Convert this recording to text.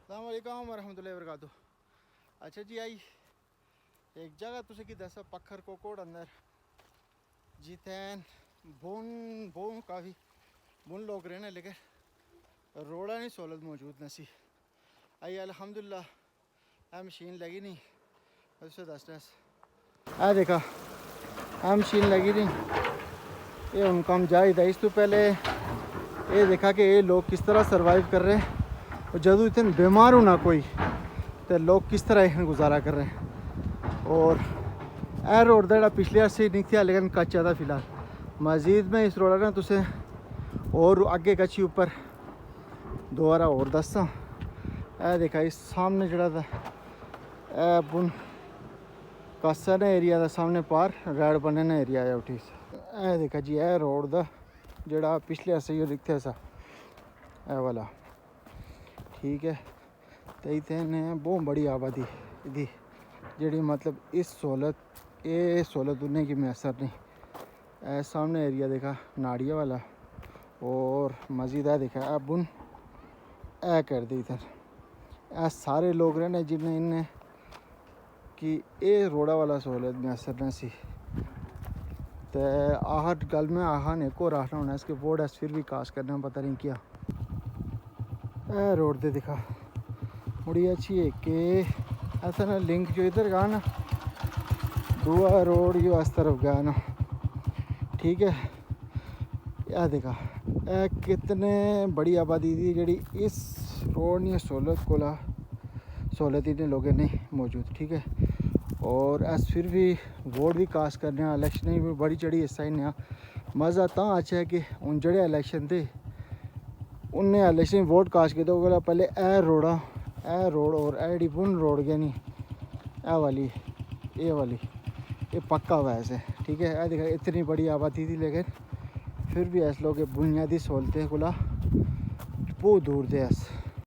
अस्सलाम वालेकुम वरहमतुल्लाहि वबरकातुहू। अच्छा जी आई एक जगह तुसे की दसा पत्थर कोकोड़ अंदर जितैन बोन बोन काफ़ी बुन लोग रहने लेकिन रोड़ा नहीं सहूलत मौजूद नसी आई अल्हम्दुलिल्लाह आ मशीन लगी नहीं उससे दसना आ देखा आ मशीन लगी नहीं ये उन काम जाए था। इस तो पहले ये देखा कि ये लोग किस तरह सर्वाइव कर रहे हैं और जदू इतने बीमार होना कोई तो लोग किस तरह इन्हें गुजारा कर रहे हैं। और ए रोड का पिछले अर्से नहीं था लेकिन कच्चा था फिलहाल मजीद में इस रोड ना तुसे और आगे कच्ची ऊपर दोबारा और दसा ए देखा इस सामने जड़ा था ए बुन कासा ने एरिया का सामने पार रैड बनने ने एरिया है उठी ए देखा जी ए रोड का जड़ा पिछले अर्से ही दिखता सा ए वाला ठीक है। तो इतने बहुत बड़ी आबादी दी जी मतलब इस सहूलत उन्हें की मैसर नहीं। सामने एरिया देखा नाड़िया वाला और मस्जिद है देखा ए बुन ए कर दी इधर ए सारे लोग रहने जिन्हें इन्हें कि ये रोड़ा वाला सहूलत मैसर न सी। तो आह गल में आह ने एक और आखना होना इसके बोर्ड फिर भी काश करना पता नहीं क्या ए रोड दे दिखा बड़ी अच्छी है कि ऐसा ना लिंक जो इधर गया ना दुआ रोड जो इस तरफ गया ना ठीक है। यह देखा ए कितने बड़ी आबादी थी जी इस रोड ने सहूलत इन्हें लोगों ने मौजूद ठीक है। और अस फिर भी वोट भी कास्ट करने इलेक्शन भी बड़ी चढ़ी हिस्सा इन्हें मज़ा तां अच्छा है कि हूँ जड़े इलेक्शन थे उन्हें इलेक्शन वोट कास्ट किया पहले ए रोड और ए बुन रोड गया नहीं ए वाली ये पक्का हुआ ऐसे ठीक है। देखा इतनी बड़ी आबादी थी लेकिन फिर भी ऐसे लोग बुनियादी सहूलतें को बहुत दूर थे ऐसे